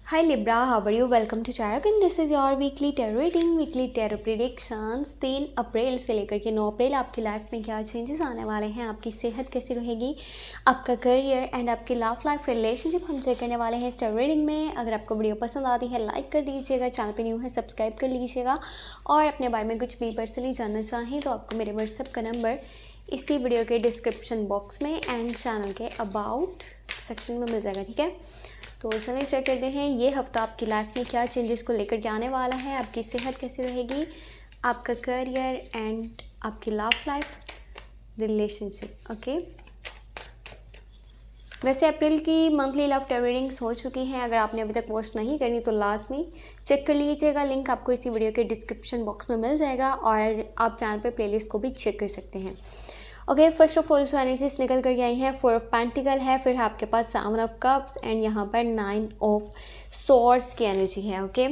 Hi Libra, how are you? Welcome to Tarot and this is your weekly tarot reading, weekly tarot predictions। 3 अप्रैल से लेकर के 9 अप्रैल आपकी life में क्या changes आने वाले हैं, आपकी सेहत कैसी रहेगी, आपका करियर एंड आपकी लव लाइफ रिलेशनशिप हम चेक करने वाले हैं इस tarot रीडिंग में। अगर आपको वीडियो पसंद आती है लाइक कर दीजिएगा, चैनल पे न्यू है सब्सक्राइब कर लीजिएगा और अपने बारे में कुछ भी पर्सनली जानना चाहें तो आपको मेरे व्हाट्सएप का नंबर इसी वीडियो के डिस्क्रिप्शन बॉक्स में एंड चैनल के अबाउट सेक्शन में मिल जाएगा। ठीक है, तो चलिए चेक करते हैं ये हफ्ता आपकी लाइफ में क्या चेंजेस को लेकर के आने वाला है, आपकी सेहत कैसी रहेगी, आपका करियर एंड आपकी लव लाइफ रिलेशनशिप। ओके, वैसे अप्रैल की मंथली लव टेरो रीडिंग्स हो चुकी हैं। अगर आपने अभी तक वॉच नहीं करनी तो लास्ट में चेक कर लीजिएगा, लिंक आपको इसी वीडियो के डिस्क्रिप्शन बॉक्स में मिल जाएगा और आप चैनल पे प्लेलिस्ट को भी चेक कर सकते हैं। ओके, फर्स्ट ऑफ ऑल जो एनर्जीज निकल कर आई हैं 4 ऑफ पेंटिकल है, फिर आपके पास 7 ऑफ कप्स एंड यहाँ पर 9 ऑफ स्वॉर्ड्स की एनर्जी है। ओके,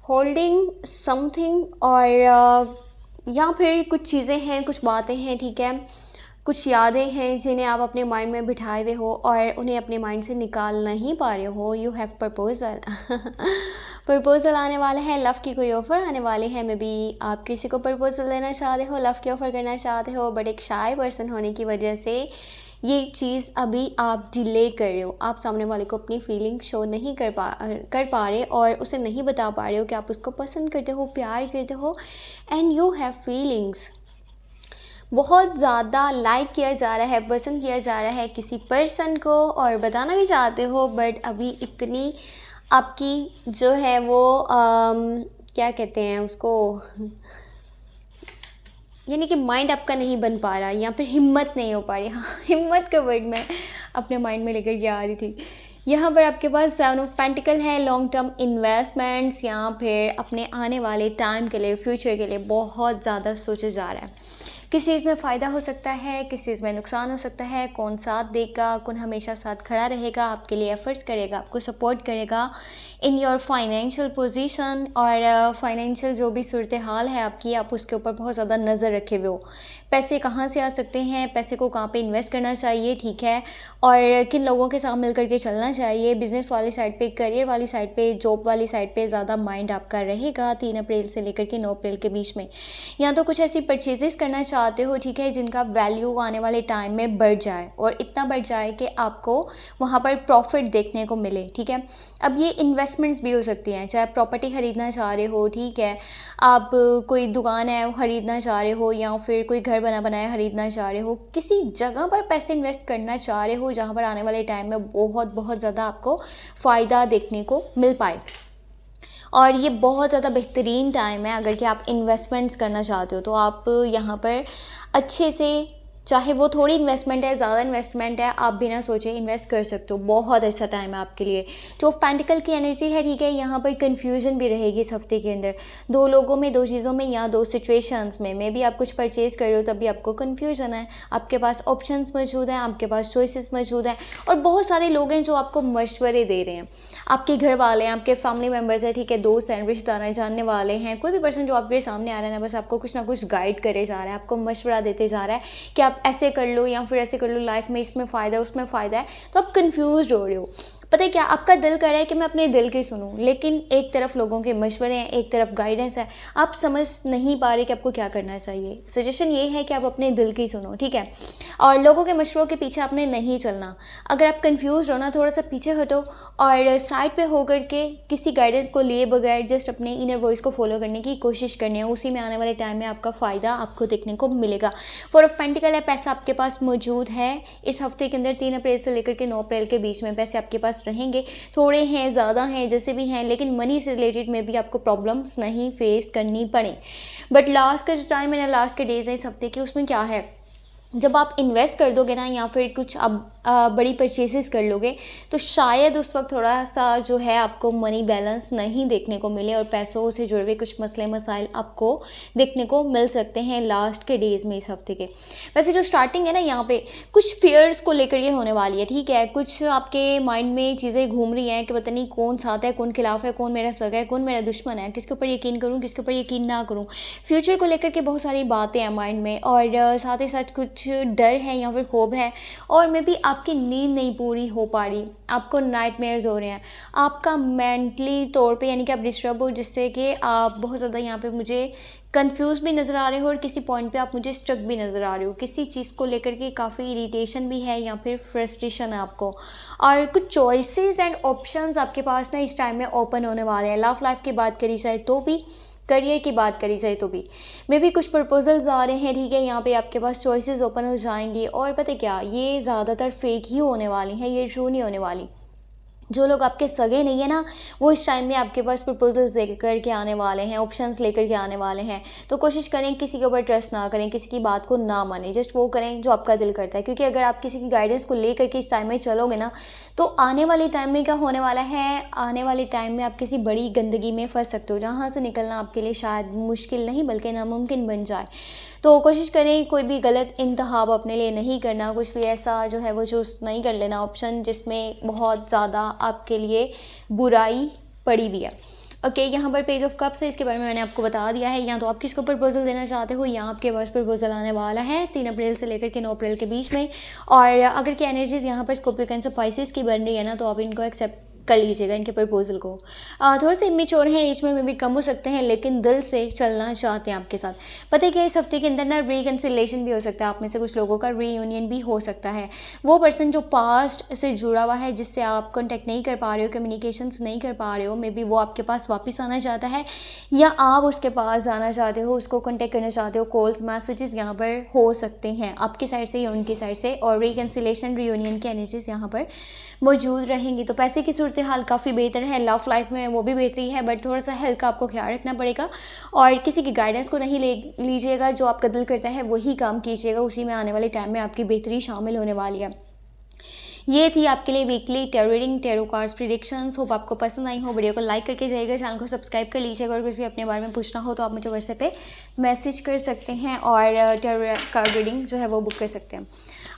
होल्डिंग समथिंग और या फिर कुछ चीज़ें हैं, कुछ बातें हैं, ठीक है, कुछ यादें हैं जिन्हें आप अपने माइंड में बिठाए हुए हो और उन्हें अपने माइंड से निकाल नहीं पा रहे हो। यू हैव प्रपोजल प्रपोजल आने वाला है, लव की कोई ऑफ़र आने वाले हैं। मे बी आप किसी को प्रपोजल देना चाहते हो, लव की ऑफ़र करना चाहते हो, बट एक शाय पर्सन होने की वजह से ये चीज़ अभी आप डिले कर रहे हो। आप सामने वाले को अपनी फीलिंग शो नहीं कर पा रहे और उसे नहीं बता पा रहे हो कि आप उसको पसंद करते हो, प्यार करते हो एंड यू हैव फीलिंग्स। बहुत ज़्यादा लाइक किया जा रहा है, पसंद किया जा रहा है किसी पर्सन को और बताना भी चाहते हो, बट अभी इतनी आपकी जो है वो क्या कहते हैं उसको, यानी कि माइंड आपका नहीं बन पा रहा या फिर हिम्मत नहीं हो पा रही। हाँ, हिम्मत का वर्ड मैं अपने माइंड में लेकर के आ रही थी। यहाँ पर आपके पास 7 ऑफ पेंटिकल है, लॉन्ग टर्म इन्वेस्टमेंट्स या फिर अपने आने वाले टाइम के लिए, फ्यूचर के लिए बहुत ज़्यादा सोचा जा रहा है। किस चीज़ में फ़ायदा हो सकता है, किस चीज़ में नुकसान हो सकता है, कौन साथ देगा, कौन हमेशा साथ खड़ा रहेगा, आपके लिए एफर्ट्स करेगा, आपको सपोर्ट करेगा इन योर फाइनेंशियल पोजीशन और फाइनेंशियल जो भी सूरत हाल है आपकी, आप उसके ऊपर बहुत ज़्यादा नज़र रखे हुए हो। पैसे कहाँ से आ सकते हैं, पैसे को कहाँ पे इन्वेस्ट करना चाहिए, ठीक है, और किन लोगों के साथ मिल करके चलना चाहिए। बिजनेस वाली साइड पे, करियर वाली साइड पे, जॉब वाली साइड पे ज़्यादा माइंड आपका रहेगा 3 अप्रैल से लेकर के 9 अप्रैल के बीच में। या तो कुछ ऐसी परचेजेस करना चाहते हो, ठीक है, जिनका वैल्यू आने वाले टाइम में बढ़ जाए और इतना बढ़ जाए कि आपको वहाँ पर प्रॉफिट देखने को मिले। ठीक है, अब ये इन्वेस्टमेंट्स भी हो सकती हैं, चाहे प्रॉपर्टी ख़रीदना चाह रहे हो, ठीक है, आप कोई दुकान है वो ख़रीदना चाह रहे हो या फिर कोई घर बना बनाया ख़रीदना चाह रहे हो, किसी जगह पर पैसे इन्वेस्ट करना चाह रहे हो जहाँ पर आने वाले टाइम में बहुत बहुत ज़्यादा आपको फ़ायदा देखने को मिल पाए। और ये बहुत ज़्यादा बेहतरीन टाइम है अगर कि आप इन्वेस्टमेंट्स करना चाहते हो तो आप यहाँ पर अच्छे से, चाहे वो थोड़ी इन्वेस्टमेंट है, ज़्यादा इन्वेस्टमेंट है, आप बिना सोचे इन्वेस्ट कर सकते हो। बहुत अच्छा टाइम है आपके लिए। जो पेंटिकल की एनर्जी है, ठीक है, यहाँ पर कन्फ्यूजन भी रहेगी इस हफ्ते के अंदर, 2 लोगों में, 2 चीज़ों में या 2 सिचुएशंस में। मे भी आप कुछ परचेज़ कर रहे हो तभी आपको कन्फ्यूजन है, आपके पास ऑप्शंस मौजूद हैं, आपके पास चॉइसेस मौजूद हैं और बहुत सारे लोग हैं जो आपको मशवरे दे रहे हैं। आपके घर वाले हैं, आपके फैमिली मेम्बर्स हैं, ठीक है, दोस्त हैं, रिश्तेदार हैं, जानने वाले हैं, कोई भी पर्सन जो आपके सामने आ रहा है ना, बस आपको कुछ ना कुछ गाइड करे जा रहा है, आपको मशवरा देते जा रहा है कि आप ऐसे कर लो या फिर ऐसे कर लो, लाइफ में इसमें फ़ायदा है, उसमें फ़ायदा है, तो आप कंफ्यूज हो रहे हो। पता है क्या, आपका दिल कर रहा है कि मैं अपने दिल की सुनूं, लेकिन एक तरफ लोगों के मशवरे हैं, एक तरफ गाइडेंस है, आप समझ नहीं पा रहे कि आपको क्या करना चाहिए। सजेशन ये है कि आप अपने दिल की सुनो, ठीक है, और लोगों के मशवरों के पीछे आपने नहीं चलना। अगर आप कंफ्यूज हो ना, थोड़ा सा पीछे हटो और साइड पे होकर के किसी गाइडेंस को लिए बगैर जस्ट अपने इनर वॉइस को फॉलो करने की कोशिश करनी है। उसी में आने वाले टाइम में आपका फ़ायदा आपको देखने को मिलेगा। 4 ऑफ पेंटिकल है, पैसा आपके पास मौजूद है इस हफ्ते के अंदर। 3 अप्रैल से लेकर के 9 अप्रैल के बीच में पैसे आपके पास रहेंगे, थोड़े हैं, ज़्यादा हैं, जैसे भी हैं, लेकिन मनी से रिलेटेड में भी आपको प्रॉब्लम्स नहीं फेस करनी पड़े। बट लास्ट का जो टाइम है ना, लास्ट के डेज है इस हफ्ते के, उसमें क्या है, जब आप इन्वेस्ट कर दोगे ना या फिर कुछ अब बड़ी परचेसेस कर लोगे तो शायद उस वक्त थोड़ा सा जो है आपको मनी बैलेंस नहीं देखने को मिले और पैसों से जुड़े हुए कुछ मसले मसाइल आपको देखने को मिल सकते हैं लास्ट के डेज़ में इस हफ्ते के। वैसे जो स्टार्टिंग है ना, यहाँ पे कुछ फेयर्स को लेकर ये होने वाली है, ठीक है, कुछ आपके माइंड में चीज़ें घूम रही हैं कि पता नहीं कौन साथ है, कौन खिलाफ है, कौन मेरा सगा है, कौन मेरा दुश्मन है, किसके ऊपर यकीन करूँ, किसके ऊपर यकीन ना करूँ। फ्यूचर को लेकर के बहुत सारी बातें हैं माइंड में और साथ ही साथ कुछ कुछ डर है या फिर खौफ है, और मे बी आपकी नींद नहीं पूरी हो पा रही, आपको नाइटमेयर्स हो रहे हैं, आपका मेंटली तौर पे यानी कि आप डिस्टर्ब हो, जिससे कि आप बहुत ज़्यादा यहाँ पे मुझे कंफ्यूज भी नज़र आ रहे हो और किसी पॉइंट पे आप मुझे स्ट्रक भी नज़र आ रहे हो, किसी चीज़ को लेकर के काफ़ी इरिटेशन भी है या फिर फ्रस्ट्रेशन है आपको, और कुछ चॉइसेस एंड ऑप्शंस आपके पास ना इस टाइम में ओपन होने वाले हैं। लव लाइफ की बात करी जाए तो भी, करियर की बात करी जाए तो भी, मे बी कुछ प्रपोजल्स आ रहे हैं, ठीक है, यहाँ पे आपके पास चॉइसेस ओपन हो जाएंगी। और पता है क्या, ये ज़्यादातर फेक ही होने वाली हैं, ये ट्रू नहीं होने वाली। जो लोग आपके सगे नहीं है ना, वो इस टाइम में आपके पास प्रपोजल्स लेकर के आने वाले हैं, ऑप्शंस लेकर के आने वाले हैं। तो कोशिश करें किसी के ऊपर ट्रस्ट ना करें, किसी की बात को ना मानें, जस्ट वो करें जो आपका दिल करता है। क्योंकि अगर आप किसी की गाइडेंस को लेकर के इस टाइम में चलोगे ना, तो आने वाले टाइम में क्या होने वाला है, आने वाले टाइम में आप किसी बड़ी गंदगी में फंस सकते हो, जहाँ से निकलना आपके लिए शायद मुश्किल नहीं बल्कि नामुमकिन बन जाए। तो कोशिश करें कोई भी गलत इंतखाब अपने लिए नहीं करना, कुछ भी ऐसा जो है वो चूज़ नहीं कर लेना ऑप्शन जिसमें बहुत ज़्यादा आपके लिए बुराई पड़ी हुई है। ओके, यहाँ पर पेज ऑफ कप्स है, इसके बारे में मैंने आपको बता दिया है। या तो आप किसको प्रपोजल देना चाहते हो, या आपके पास प्रपोजल आने वाला है 3 अप्रैल से लेकर के 9 अप्रैल के बीच में। और अगर की एनर्जीज यहाँ पर स्कॉर्पियो कैंसर पाइसेस की बन रही है ना, तो आप इनको एक्सेप्ट कर लीजिएगा, इनके प्रपोजल को। थोड़े से इमेच्योर हैं, एज में भी कम हो सकते हैं, लेकिन दिल से चलना चाहते हैं आपके साथ। पता है कि इस हफ्ते के अंदर ना रिकन्सिलेशन भी हो सकता है, आप में से कुछ लोगों का रीयूनियन भी हो सकता है। वो पर्सन जो पास्ट से जुड़ा हुआ है, जिससे आप कॉन्टैक्ट नहीं कर पा रहे हो, कम्युनिकेशंस नहीं कर पा रहे हो, मे बी वो आपके पास वापस आना चाहता है, या आप उसके पास जाना चाहते हो, उसको कॉन्टैक्ट करना चाहते हो। कॉल्स मैसेजेस यहाँ पर हो सकते हैं आपकी साइड से या उनकी साइड से, और रिकन्सिलेशन रीयूनियन की एनर्जीज यहाँ पर मौजूद रहेंगी। तो पैसे की सूरत हाल काफ़ी बेहतर है, लव लाइफ में वो भी बेहतरी है, बट थोड़ा सा हेल्थ का आपको ख्याल रखना पड़ेगा। और किसी की गाइडेंस को नहीं ले लीजिएगा, जो आपका दिल करता है वही काम कीजिएगा, उसी में आने वाले टाइम में आपकी बेहतरी शामिल होने वाली है। ये थी आपके लिए weekly tarot reading, tarot cards predictions. Hope आपको पसंद आई हो। वीडियो को लाइक करके जाइएगा, चैनल को सब्सक्राइब कर लीजिएगा, और कुछ भी अपने बारे में पूछना हो तो आप मुझे व्हाट्सएप पे मैसेज कर सकते हैं, और टैरो कार्ड रीडिंग जो है वो बुक कर सकते हैं।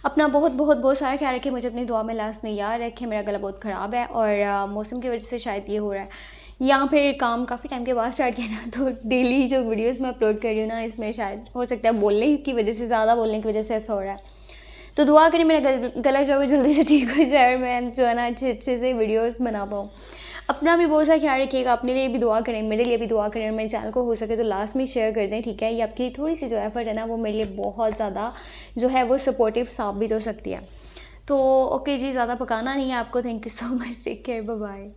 अपना बहुत बहुत बहुत सारा ख्याल रखें, मुझे अपनी दुआ में लास्ट में याद रखें। मेरा गला बहुत ख़राब है, और मौसम की वजह से शायद ये हो रहा है, या फिर काम काफ़ी टाइम के बाद स्टार्ट किया ना, तो डेली जो वीडियोस मैं अपलोड कर रही हूँ ना, इसमें शायद हो सकता है बोलने की वजह से, ज़्यादा बोलने की वजह से ऐसा हो रहा है। तो दुआ करें मेरा गला जो है जल्दी से ठीक हो जाए, और मैं जो है ना अच्छे से वीडियोस बना पाऊँ। अपना भी बहुत सा ख्याल रखिएगा, अपने लिए भी दुआ करें, मेरे लिए भी दुआ करें, और मेरे चैनल को हो सके तो लास्ट में शेयर कर दें, ठीक है। ये आपकी थोड़ी सी जो एफर्ट है ना, वो मेरे लिए बहुत ज़्यादा जो है वो सपोर्टिव साबित हो सकती है। तो ओके जी, ज़्यादा पकाना नहीं है आपको। Thank you so much, take care, bye bye.